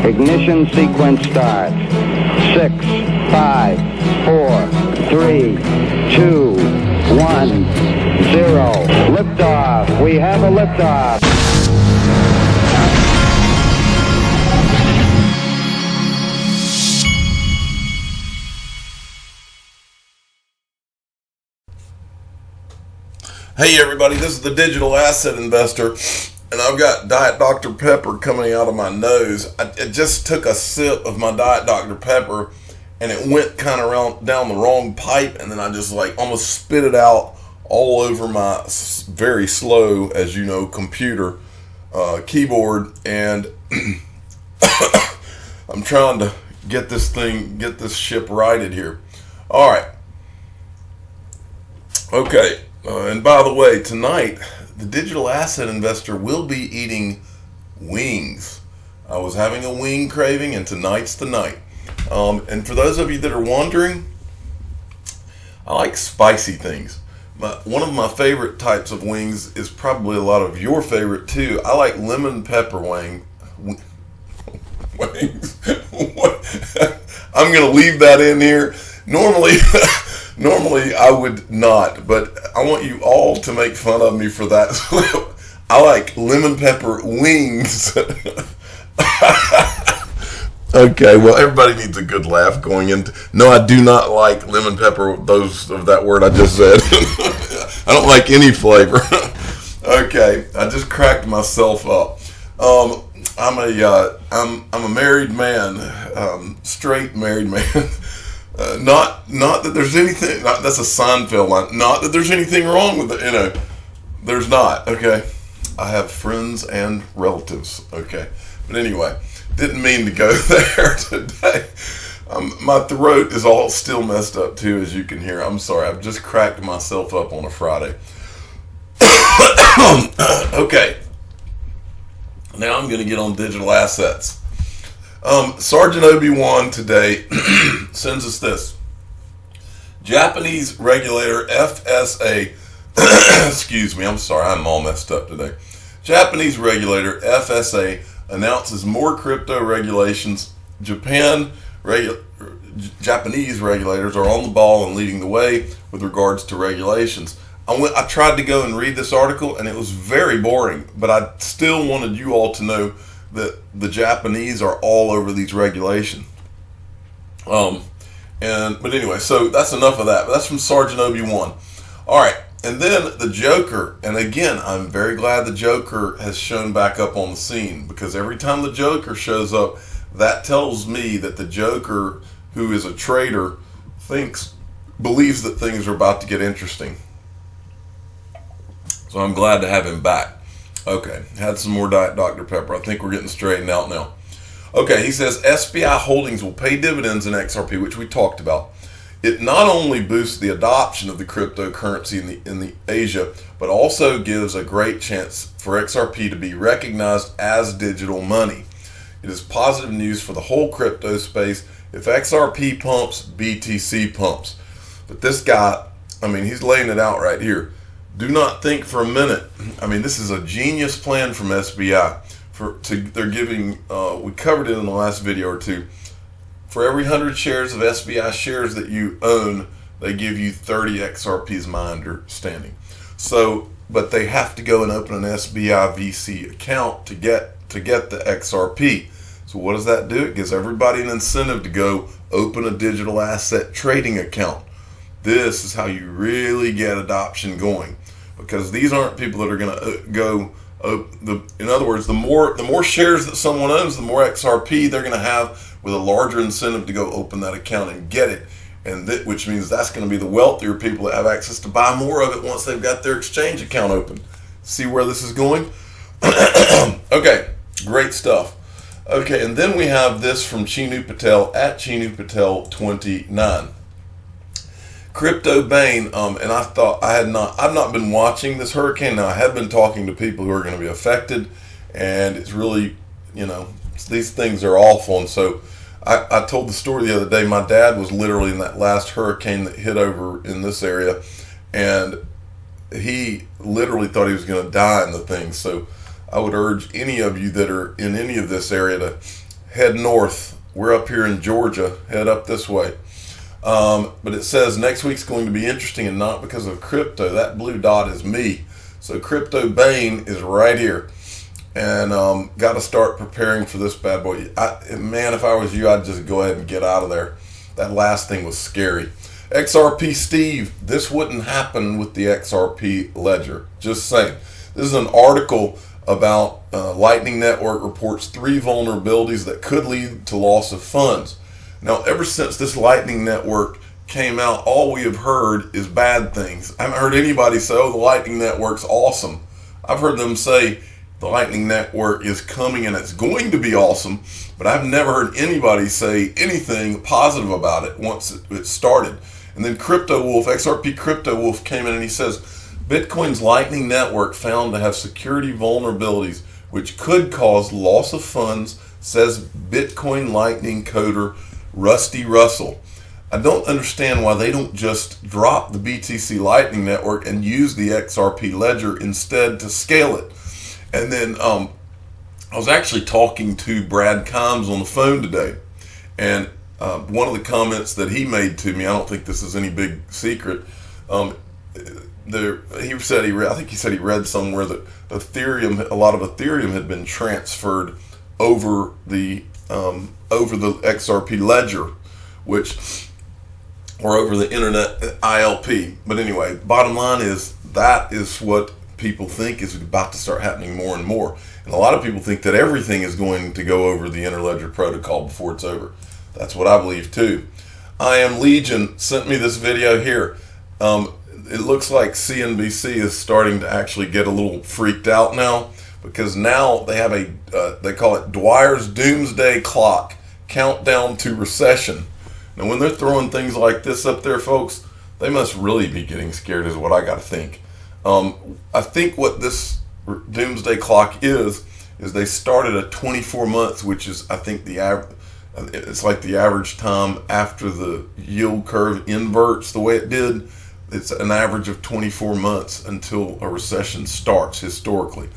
Ignition sequence starts. 6, 5, 4, 3, 2, 1, 0. Liftoff. We have a liftoff. Hey everybody, this is the Digital Asset Investor, and I've got Diet Dr. Pepper coming out of my nose. I just took a sip of my Diet Dr. Pepper, and it went kind of down the wrong pipe, and then I just like almost spit it out all over my very slow, as you know, computer keyboard, and I'm trying to get this ship righted here. All right. Okay. And by the way, tonight, the Digital Asset Investor will be eating wings. I was having a wing craving, and tonight's the night. And for those of you that are wondering, I like spicy things. One of my favorite types of wings is probably a lot of your favorite too. I like lemon pepper wings. I'm going to leave that in here. Normally I would not, but I want you all to make fun of me for that. I like lemon pepper wings. Okay, well, everybody needs a good laugh going into. No, I do not like lemon pepper. Those of that word I just said. I don't like any flavor. Okay, I just cracked myself up. I'm a married man, straight married man. Not that there's anything. That's a Seinfeld line. Not that there's anything wrong with it. There's not. Okay, I have friends and relatives. Okay, but anyway, didn't mean to go there today. My throat is all still messed up too, as you can hear. I'm sorry. I've just cracked myself up on a Friday. Okay, now I'm going to get on digital assets. Sergeant Obi-Wan today sends us this. Japanese regulator FSA, excuse me, I'm sorry, I'm all messed up today. Japanese regulator FSA announces more crypto regulations. Japanese regulators are on the ball and leading the way with regards to regulations. I tried to go and read this article, and it was very boring, but I still wanted you all to know that the Japanese are all over these regulations. But anyway, so that's enough of that. But that's from Sergeant Obi-Wan. All right, and then the Joker. And again, I'm very glad the Joker has shown back up on the scene, because every time the Joker shows up, that tells me that the Joker, who is a trader, believes that things are about to get interesting. So I'm glad to have him back. Okay, had some more Diet Dr. Pepper. I think we're getting straightened out now. Okay, he says SBI Holdings will pay dividends in XRP, which we talked about. It not only boosts the adoption of the cryptocurrency in the Asia, but also gives a great chance for XRP to be recognized as digital money. It is positive news for the whole crypto space. If XRP pumps, BTC pumps. But this guy, he's laying it out right here. Do not think for a minute. This is a genius plan from SBI. They're giving. We covered it in the last video or two. For every 100 shares of SBI shares that you own, they give you 30 XRPs. My understanding. So, but they have to go and open an SBI VC account to get the XRP. So what does that do? It gives everybody an incentive to go open a digital asset trading account. This is how you really get adoption going, because these aren't people that are going to go. In other words, the more shares that someone owns, the more XRP they're going to have, with a larger incentive to go open that account and get it, and which means that's going to be the wealthier people that have access to buy more of it once they've got their exchange account open. See where this is going? Okay, great stuff. Okay, and then we have this from Chinu Patel at Chinu Patel 29. Crypto Bane, and I've not been watching this hurricane. Now I have been talking to people who are going to be affected, and it's really, these things are awful. And so I told the story the other day. My dad was literally in that last hurricane that hit over in this area, and he literally thought he was going to die in the thing. So I would urge any of you that are in any of this area to head north. We're up here in Georgia. Head up this way. But it says next week's going to be interesting, and not because of crypto. That blue dot is me. So Crypto Bane is right here. And got to start preparing for this bad boy. Man, if I was you, I'd just go ahead and get out of there. That last thing was scary. XRP Steve, this wouldn't happen with the XRP ledger. Just saying. This is an article about Lightning Network reports 3 vulnerabilities that could lead to loss of funds. Now, ever since this Lightning Network came out, all we have heard is bad things. I haven't heard anybody say, oh, the Lightning Network's awesome. I've heard them say the Lightning Network is coming and it's going to be awesome, but I've never heard anybody say anything positive about it once it started. And then Crypto Wolf, XRP Crypto Wolf came in and he says, Bitcoin's Lightning Network found to have security vulnerabilities which could cause loss of funds, says Bitcoin Lightning coder Rusty Russell. I don't understand why they don't just drop the BTC Lightning Network and use the XRP ledger instead to scale it. And then I was actually talking to Brad Combs on the phone today, and one of the comments that he made to me, I don't think this is any big secret. I think he said he read somewhere that Ethereum, a lot of Ethereum had been transferred over the XRP ledger, or over the internet ILP. But anyway, bottom line is that is what people think is about to start happening more and more. And a lot of people think that everything is going to go over the interledger protocol before it's over. That's what I believe too. I Am Legion sent me this video here. It looks like CNBC is starting to actually get a little freaked out now, because now they have they call it Dwyer's Doomsday Clock, countdown to recession. Now when they're throwing things like this up there, folks, they must really be getting scared is what I got to think. I think what this Doomsday Clock is they started at 24 months, which is, I think, the average. It's like the average time after the yield curve inverts the way it did. It's an average of 24 months until a recession starts historically.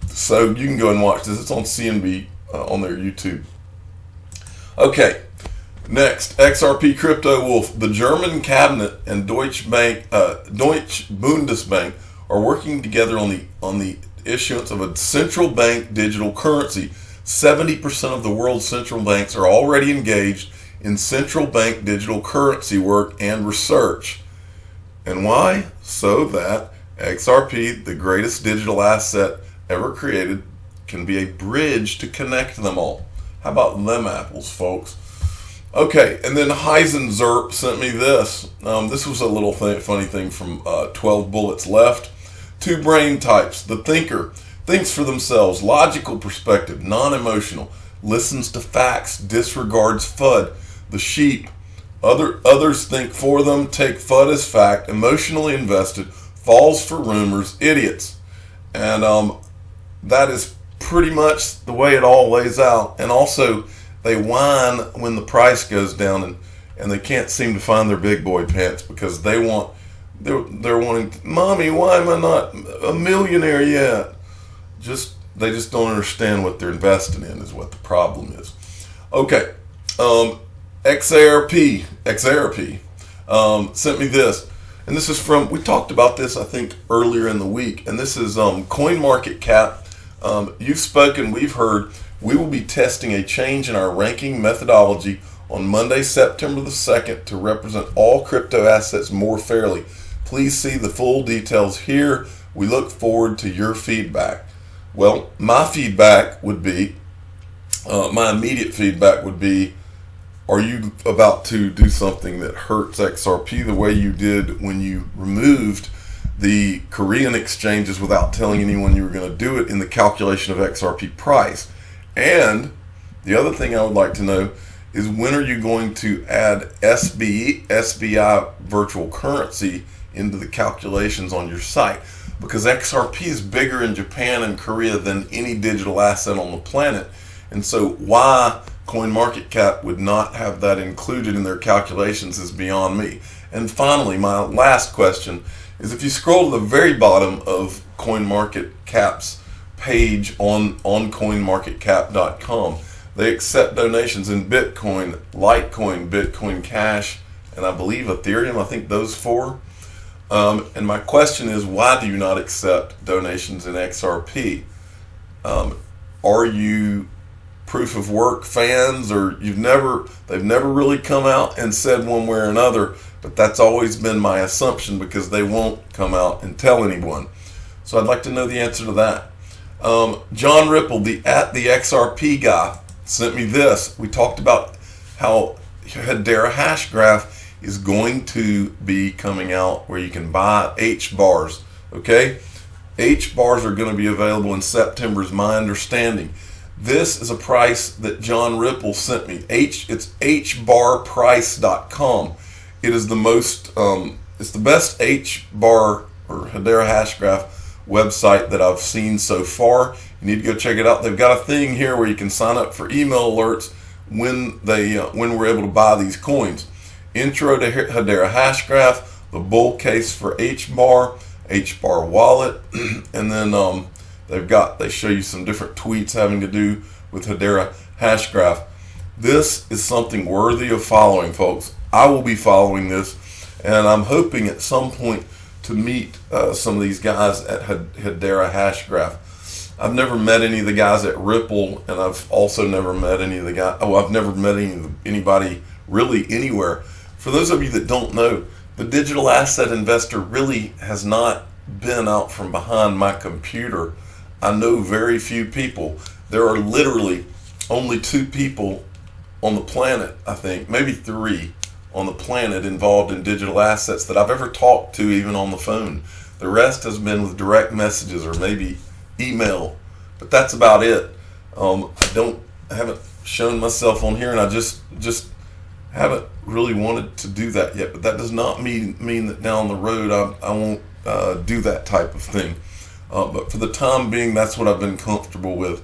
So you can go and watch this. It's on CNB on their YouTube. Okay, next, XRP Crypto Wolf. The German cabinet and Deutsche Bundesbank are working together on the issuance of a central bank digital currency. 70% of the world's central banks are already engaged in central bank digital currency work and research. And why? So that XRP, the greatest digital asset ever created, can be a bridge to connect them all. How about them apples, folks? Okay, and then Heisenzerp sent me this. This was a little funny thing from 12 Bullets Left. 2 brain types. The thinker thinks for themselves, logical perspective, non-emotional, listens to facts, disregards FUD. The sheep, others think for them, take FUD as fact, emotionally invested, falls for rumors, idiots. And that is pretty much the way it all lays out. And also, they whine when the price goes down, and they can't seem to find their big boy pants because they're wanting, Mommy, why am I not a millionaire yet? They just don't understand what they're investing in is what the problem is. Okay, XRP sent me this, and this is from, we talked about this I think earlier in the week, and this is CoinMarketCap. You've spoken, we've heard. We will be testing a change in our ranking methodology on Monday, September the 2nd to represent all crypto assets more fairly. Please see the full details here. We look forward to your feedback. Well, my feedback would be, my immediate feedback would be, are you about to do something that hurts XRP the way you did when you removed the Korean exchanges without telling anyone you were going to do it in the calculation of XRP price? And the other thing I would like to know is, when are you going to add SBI virtual currency into the calculations on your site? Because XRP is bigger in Japan and Korea than any digital asset on the planet. And so why CoinMarketCap would not have that included in their calculations is beyond me. And finally, my last question is, if you scroll to the very bottom of CoinMarketCap's page on CoinMarketCap.com, They accept donations in Bitcoin, Litecoin, Bitcoin Cash, and I believe Ethereum. I think those four. And my question is, why do you not accept donations in XRP? Are you proof of work fans, or they've never really come out and said one way or another, but that's always been my assumption because they won't come out and tell anyone. So I'd like to know the answer to that. John Ripple, the XRP guy, sent me this. We talked about how Hedera Hashgraph is going to be coming out where you can buy H bars. Okay, H bars are going to be available in September, is my understanding. This is a price that John Ripple sent me. It's hbarprice.com. It is the most, it's the best H bar or Hedera Hashgraph website that I've seen so far. You need to go check it out. They've got a thing here where you can sign up for email alerts when we're able to buy these coins. Intro to Hedera Hashgraph, the bull case for H bar wallet, and then they show you some different tweets having to do with Hedera Hashgraph. This is something worthy of following, folks. I will be following this, and I'm hoping at some point to meet some of these guys at Hedera Hashgraph. I've never met any of the guys at Ripple, and I've also never met any of the guys. I've never met anybody really anywhere. For those of you that don't know, the digital asset investor really has not been out from behind my computer. I know very few people. There are literally only 2 people on the planet, I think, maybe 3 on the planet involved in digital assets that I've ever talked to, even on the phone. The rest has been with direct messages or maybe email, but that's about it. I haven't shown myself on here, and I just haven't really wanted to do that yet. But that does not mean that down the road I won't do that type of thing. But for the time being, that's what I've been comfortable with,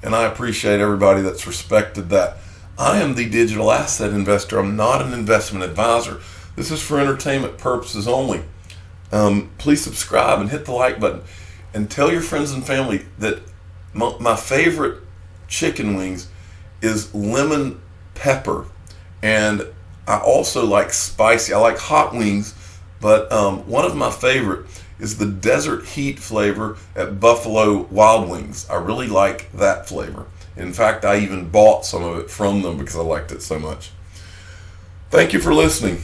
and I appreciate everybody that's respected that. I am the digital asset investor. I'm not an investment advisor. This is for entertainment purposes only. Please subscribe and hit the like button, and tell your friends and family that my favorite chicken wings is lemon pepper, and I also like spicy. I like hot wings, but one of my favorite is the Desert Heat flavor at Buffalo Wild Wings. I really like that flavor. In fact, I even bought some of it from them because I liked it so much. Thank you for listening.